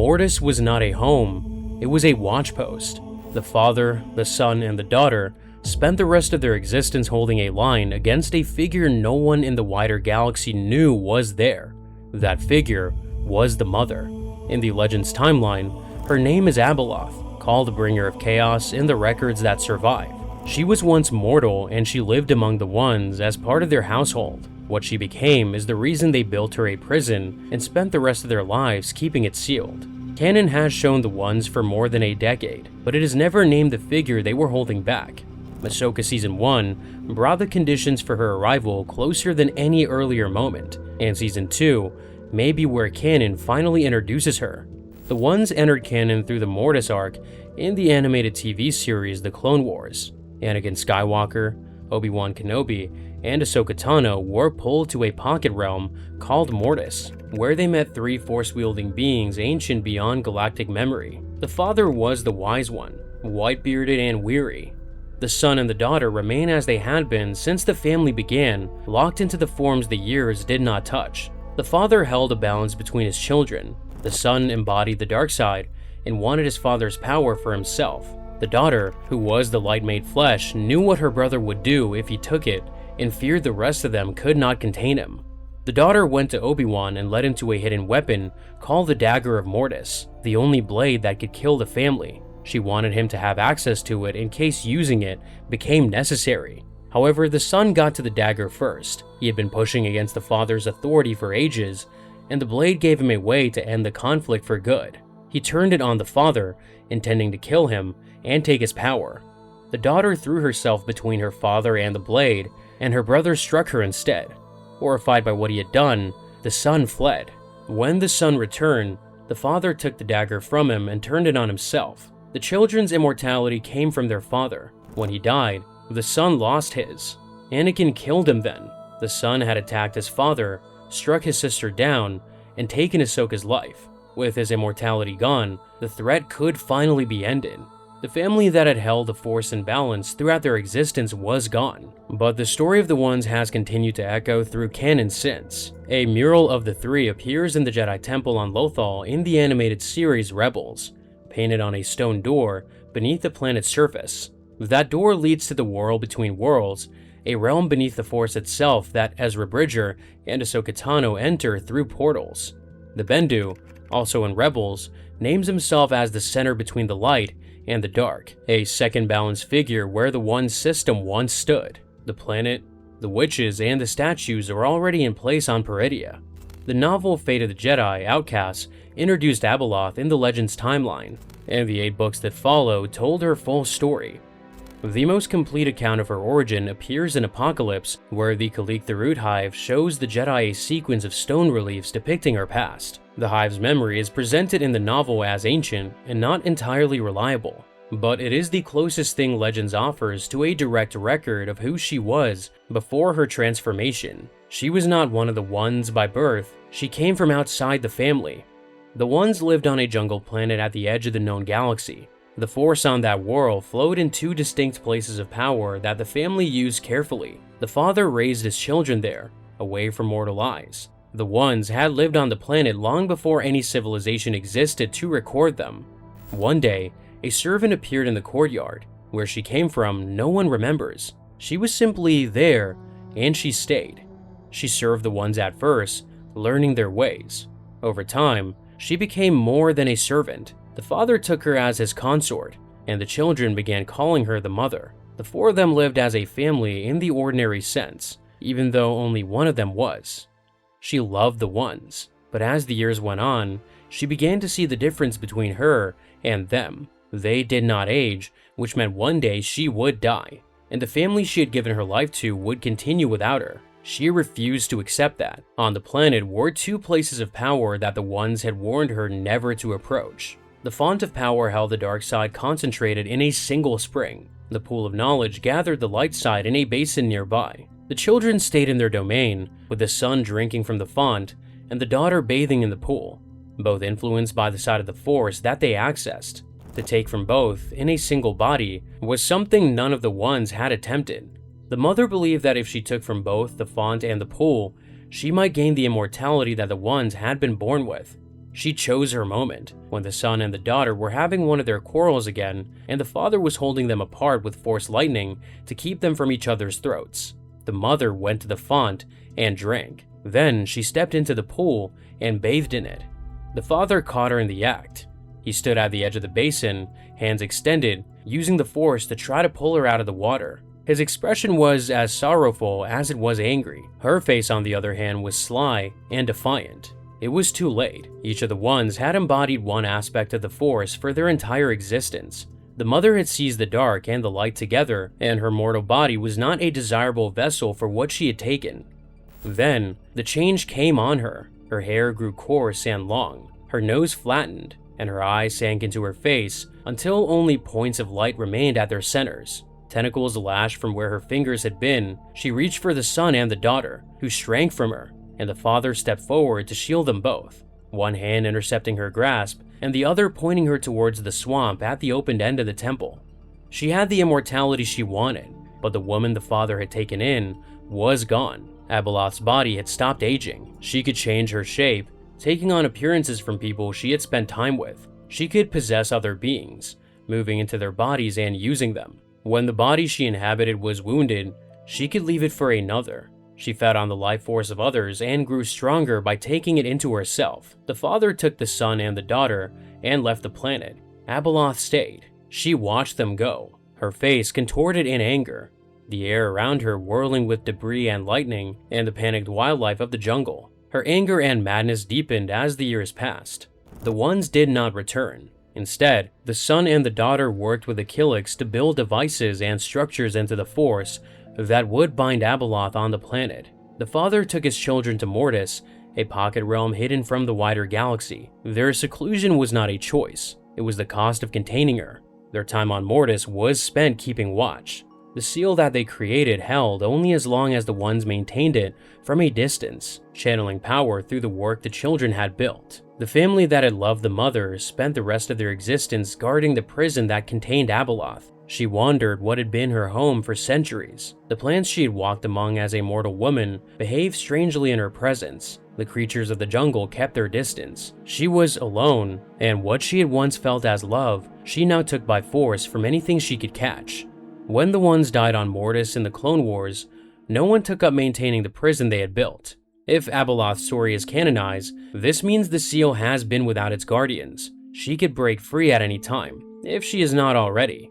Mortis was not a home, it was a watch post. The father, the son, and the daughter spent the rest of their existence holding a line against a figure no one in the wider galaxy knew was there. That figure was the mother. In the Legends timeline, her name is Abeloth, called Bringer of Chaos in the records that survive. She was once mortal and she lived among the Ones as part of their household. What she became is the reason they built her a prison and spent the rest of their lives keeping it sealed. Canon has shown the Ones for more than a decade, but it has never named the figure they were holding back. Ahsoka Season 1 brought the conditions for her arrival closer than any earlier moment, and Season 2 may be where Canon finally introduces her. The Ones entered canon through the Mortis arc in the animated TV series The Clone Wars. Anakin Skywalker, Obi-Wan Kenobi, and Ahsoka Tano were pulled to a pocket realm called Mortis, where they met three Force-wielding beings ancient beyond galactic memory. The father was the Wise One, white-bearded and weary. The son and the daughter remain as they had been since the family began, locked into the forms the years did not touch. The father held a balance between his children. The son embodied the dark side and wanted his father's power for himself. The daughter, who was the light made flesh, knew what her brother would do if he took it and feared the rest of them could not contain him. The daughter went to Obi-Wan and led him to a hidden weapon called the Dagger of Mortis, the only blade that could kill the family. She wanted him to have access to it in case using it became necessary. However, the son got to the dagger first. He had been pushing against the father's authority for ages, and the blade gave him a way to end the conflict for good. He turned it on the father, intending to kill him and take his power. The daughter threw herself between her father and the blade, and her brother struck her instead. Horrified by what he had done, the son fled. When the son returned, the father took the dagger from him and turned it on himself. The children's immortality came from their father. When he died, the son lost his. Anakin killed him then. The son had attacked his father, struck his sister down, and taken Ahsoka's life. With his immortality gone, the threat could finally be ended. The family that had held the Force in balance throughout their existence was gone, but the story of the Ones has continued to echo through canon since. A mural of the three appears in the Jedi Temple on Lothal in the animated series Rebels, painted on a stone door beneath the planet's surface. That door leads to the world between worlds, a realm beneath the Force itself that Ezra Bridger and Ahsoka Tano enter through portals. The Bendu, also in Rebels, names himself as the center between the light and the dark, a second balanced figure where the One system once stood. The planet, the witches, and the statues are already in place on Paridia. The novel Fate of the Jedi: Outcasts introduced Abeloth in the Legends timeline, and the 8 books that follow told her full story. The most complete account of her origin appears in Apocalypse, where the Kalik the Root Hive shows the Jedi a sequence of stone reliefs depicting her past. The Hive's memory is presented in the novel as ancient and not entirely reliable, but it is the closest thing Legends offers to a direct record of who she was before her transformation. She was not one of the Ones by birth, she came from outside the family. The Ones lived on a jungle planet at the edge of the known galaxy. The Force on that world flowed in 2 distinct places of power that the family used carefully. The father raised his children there, away from mortal eyes. The Ones had lived on the planet long before any civilization existed to record them. One day, a servant appeared in the courtyard. Where she came from, no one remembers. She was simply there, and she stayed. She served the Ones at first, learning their ways. Over time, she became more than a servant. The father took her as his consort, and the children began calling her the mother. The 4 of them lived as a family in the ordinary sense, even though only one of them was. She loved the Ones, but as the years went on, she began to see the difference between her and them. They did not age, which meant one day she would die, and the family she had given her life to would continue without her. She refused to accept that. On the planet were 2 places of power that the Ones had warned her never to approach. The font of power held the dark side concentrated in a single spring. The pool of knowledge gathered the light side in a basin nearby. The children stayed in their domain, with the son drinking from the font and the daughter bathing in the pool, both influenced by the side of the Force that they accessed. To take from both in a single body was something none of the Ones had attempted. The mother believed that if she took from both the font and the pool, she might gain the immortality that the Ones had been born with. She chose her moment, when the son and the daughter were having one of their quarrels again, and the father was holding them apart with force lightning to keep them from each other's throats. The mother went to the font and drank. Then she stepped into the pool and bathed in it. The father caught her in the act. He stood at the edge of the basin, hands extended, using the force to try to pull her out of the water. His expression was as sorrowful as it was angry. Her face, on the other hand, was sly and defiant. It was too late. Each of the ones had embodied one aspect of the Force for their entire existence. The mother had seized the dark and the light together, and her mortal body was not a desirable vessel for what she had taken. Then, the change came on her. Her hair grew coarse and long, her nose flattened, and her eyes sank into her face until only points of light remained at their centers. Tentacles lashed from where her fingers had been. She reached for the son and the daughter, who shrank from her, and the father stepped forward to shield them both, one hand intercepting her grasp, and the other pointing her towards the swamp at the opened end of the temple. She had the immortality she wanted, but the woman the father had taken in was gone. Abeloth's body had stopped aging. She could change her shape, taking on appearances from people she had spent time with. She could possess other beings, moving into their bodies and using them. When the body she inhabited was wounded, she could leave it for another. She fed on the life force of others and grew stronger by taking it into herself. The father took the son and the daughter and left the planet. Abeloth stayed. She watched them go, her face contorted in anger, the air around her whirling with debris and lightning and the panicked wildlife of the jungle. Her anger and madness deepened as the years passed. The ones did not return. Instead, the son and the daughter worked with the Killiks to build devices and structures into the Force that would bind Abeloth on the planet. The father took his children to Mortis, a pocket realm hidden from the wider galaxy. Their seclusion was not a choice, it was the cost of containing her. Their time on Mortis was spent keeping watch. The seal that they created held only as long as the ones maintained it from a distance, channeling power through the work the children had built. The family that had loved the mother spent the rest of their existence guarding the prison that contained Abeloth. She wandered what had been her home for centuries. The plants she had walked among as a mortal woman behaved strangely in her presence. The creatures of the jungle kept their distance. She was alone, and what she had once felt as love, she now took by force from anything she could catch. When the ones died on Mortis in the Clone Wars, no one took up maintaining the prison they had built. If Abeloth's story is canonized, this means the seal has been without its guardians. She could break free at any time, if she is not already.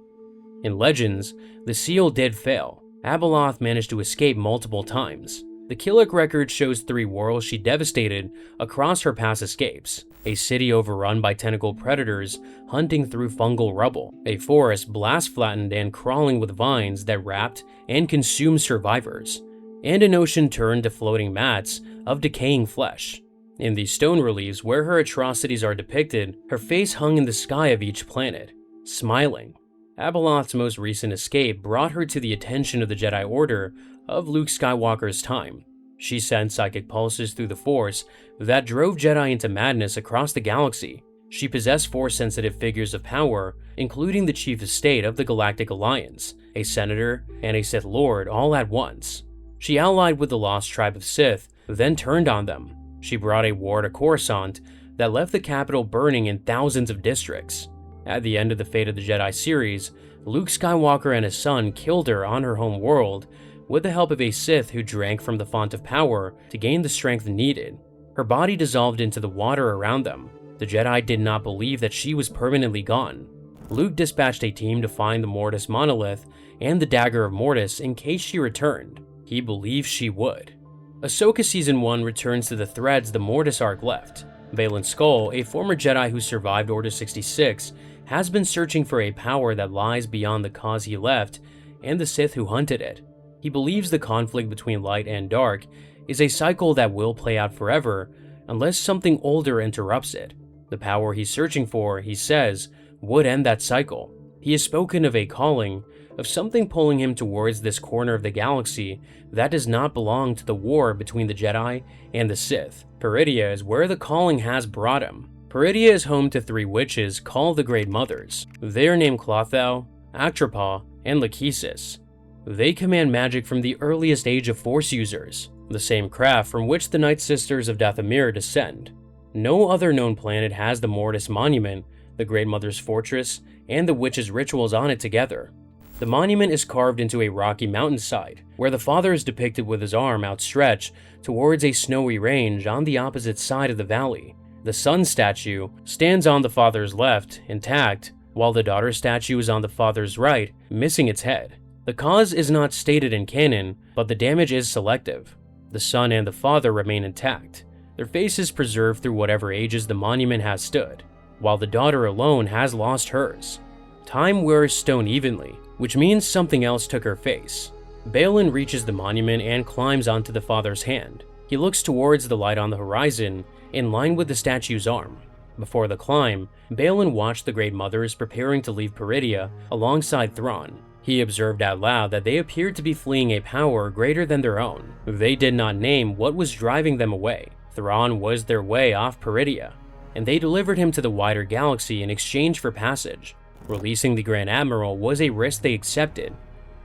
In Legends, the seal did fail. Abeloth managed to escape multiple times. The Killik record shows 3 worlds she devastated across her past escapes. A city overrun by tentacle predators hunting through fungal rubble. A forest blast flattened and crawling with vines that wrapped and consumed survivors. And an ocean turned to floating mats of decaying flesh. In the stone reliefs where her atrocities are depicted, her face hung in the sky of each planet, smiling. Abeloth's most recent escape brought her to the attention of the Jedi Order of Luke Skywalker's time. She sent psychic pulses through the Force that drove Jedi into madness across the galaxy. She possessed Force-sensitive figures of power, including the Chief of State of the Galactic Alliance, a Senator, and a Sith Lord all at once. She allied with the lost tribe of Sith, then turned on them. She brought a war to Coruscant that left the capital burning in thousands of districts. At the end of the Fate of the Jedi series, Luke Skywalker and his son killed her on her home world with the help of a Sith who drank from the font of power to gain the strength needed. Her body dissolved into the water around them. The Jedi did not believe that she was permanently gone. Luke dispatched a team to find the Mortis monolith and the Dagger of Mortis in case she returned. He believed she would. Ahsoka Season 1 returns to the threads the Mortis arc left. Baylan Skoll, a former Jedi who survived Order 66, has been searching for a power that lies beyond the cause he left and the Sith who hunted it. He believes the conflict between light and dark is a cycle that will play out forever unless something older interrupts it. The power he's searching for, he says, would end that cycle. He has spoken of a calling, of something pulling him towards this corner of the galaxy that does not belong to the war between the Jedi and the Sith. Paridia is where the calling has brought him. Paridia is home to 3 witches called the Great Mothers. They are named Clothau, Actropah, and Lachesis. They command magic from the earliest age of Force users, the same craft from which the Night Sisters of Dathomir descend. No other known planet has the Mortis Monument, the Great Mother's Fortress, and the Witch's rituals on it together. The monument is carved into a rocky mountainside, where the father is depicted with his arm outstretched towards a snowy range on the opposite side of the valley. The son statue stands on the father's left, intact, while the daughter statue is on the father's right, missing its head. The cause is not stated in canon, but the damage is selective. The son and the father remain intact, their faces preserved through whatever ages the monument has stood, while the daughter alone has lost hers. Time wears stone evenly, which means something else took her face. Baylan reaches the monument and climbs onto the father's hand. He looks towards the light on the horizon, in line with the statue's arm. Before the climb, Baylan watched the Great Mothers preparing to leave Paridia alongside Thrawn. He observed out loud that they appeared to be fleeing a power greater than their own. They did not name what was driving them away. Thrawn was their way off Paridia, and they delivered him to the wider galaxy in exchange for passage. Releasing the Grand Admiral was a risk they accepted,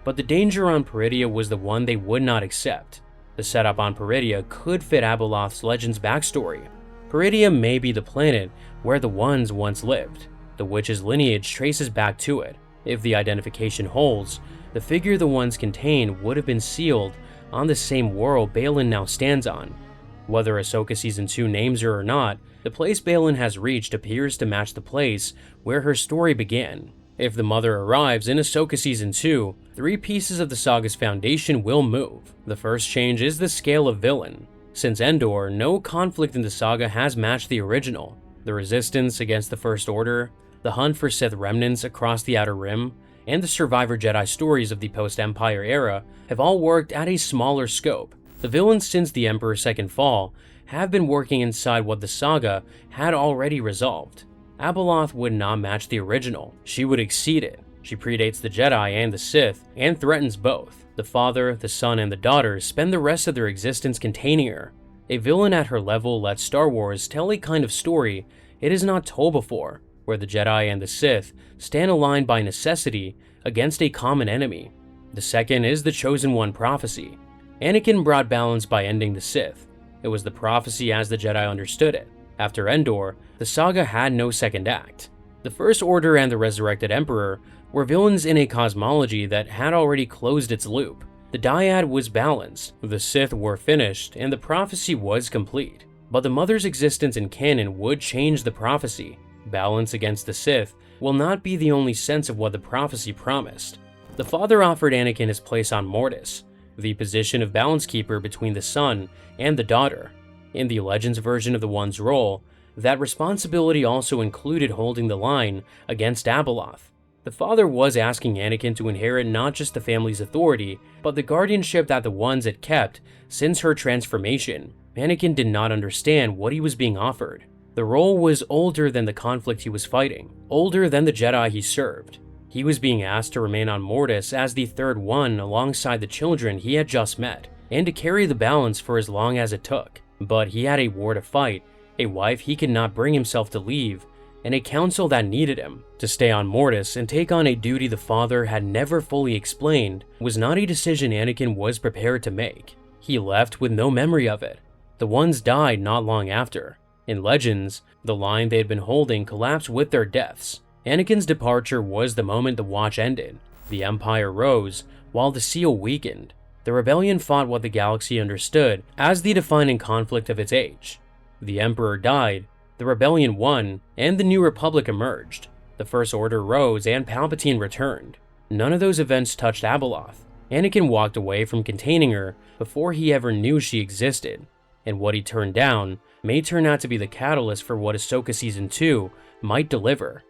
but the danger on Paridia was the one they would not accept. The setup on Paridia could fit Abeloth's Legends backstory. Paridia may be the planet where the Ones once lived. The Witch's lineage traces back to it. If the identification holds, the figure the Ones contain would have been sealed on the same world Baylan now stands on. Whether Ahsoka Season 2 names her or not, the place Baylan has reached appears to match the place where her story began. If the mother arrives in Ahsoka Season 2, 3 pieces of the saga's foundation will move. The first change is the scale of villain. Since Endor, no conflict in the saga has matched the original. The resistance against the First Order, the hunt for Sith remnants across the Outer Rim, and the survivor Jedi stories of the post-Empire era have all worked at a smaller scope. The villains since the Emperor's second fall have been working inside what the saga had already resolved. Abeloth would not match the original. She would exceed it. She predates the Jedi and the Sith, and threatens both. The father, the son, and the daughter spend the rest of their existence containing her. A villain at her level lets Star Wars tell a kind of story it has not told before, where the Jedi and the Sith stand aligned by necessity against a common enemy. The second is the Chosen One prophecy. Anakin brought balance by ending the Sith. It was the prophecy as the Jedi understood it. After Endor, the saga had no second act. The First Order and the Resurrected Emperor were villains in a cosmology that had already closed its loop. The dyad was balanced, the Sith were finished, and the prophecy was complete. But the Mother's existence in canon would change the prophecy. Balance against the Sith will not be the only sense of what the prophecy promised. The father offered Anakin his place on Mortis, the position of balance keeper between the son and the daughter. In the Legends version of the One's role, that responsibility also included holding the line against Abeloth. The father was asking Anakin to inherit not just the family's authority, but the guardianship that the Ones had kept since her transformation. Anakin did not understand what he was being offered. The role was older than the conflict he was fighting, older than the Jedi he served. He was being asked to remain on Mortis as the third one alongside the children he had just met, and to carry the balance for as long as it took. But he had a war to fight, a wife he could not bring himself to leave, and a council that needed him. To stay on Mortis and take on a duty the father had never fully explained was not a decision Anakin was prepared to make. He left with no memory of it. The Ones died not long after. In Legends, the line they had been holding collapsed with their deaths. Anakin's departure was the moment the Watch ended. The Empire rose, while the Seal weakened. The Rebellion fought what the galaxy understood as the defining conflict of its age. The Emperor died, the Rebellion won, and the New Republic emerged. The First Order rose and Palpatine returned. None of those events touched Abeloth. Anakin walked away from containing her before he ever knew she existed, and what he turned down may turn out to be the catalyst for what Ahsoka Season 2 might deliver.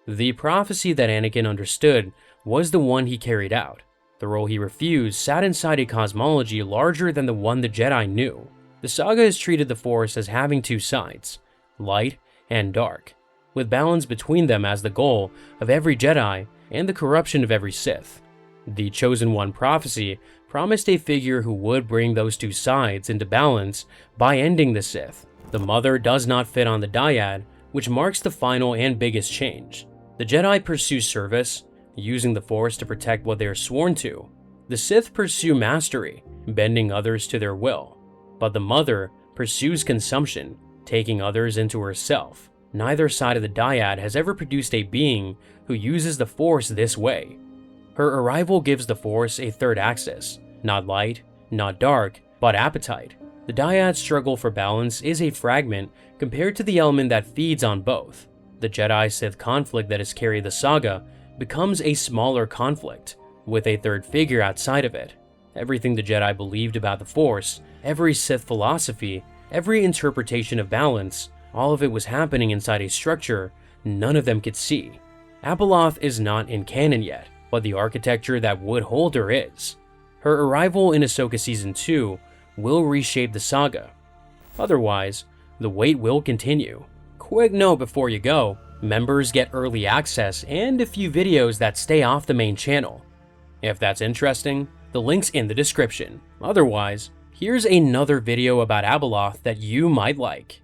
The prophecy that Anakin understood was the one he carried out. The role he refused sat inside a cosmology larger than the one the Jedi knew. The saga has treated the Force as having two sides, light and dark, with balance between them as the goal of every Jedi and the corruption of every Sith. The Chosen One prophecy promised a figure who would bring those two sides into balance by ending the Sith. The Mother does not fit on the dyad, which marks the final and biggest change. The Jedi pursue service, using the Force to protect what they are sworn to. The Sith pursue mastery, bending others to their will. But the Mother pursues consumption, taking others into herself. Neither side of the dyad has ever produced a being who uses the Force this way. Her arrival gives the Force a third axis, not light, not dark, but appetite. The dyad's struggle for balance is a fragment compared to the element that feeds on both. The Jedi-Sith conflict that has carried the saga becomes a smaller conflict, with a third figure outside of it. Everything the Jedi believed about the Force, every Sith philosophy, every interpretation of balance, all of it was happening inside a structure none of them could see. Abeloth is not in canon yet, but the architecture that would hold her is. Her arrival in Ahsoka Season 2 will reshape the saga. Otherwise, the wait will continue. Quick note before you go, members get early access and a few videos that stay off the main channel. If that's interesting, the link's in the description. Otherwise, here's another video about Abeloth that you might like.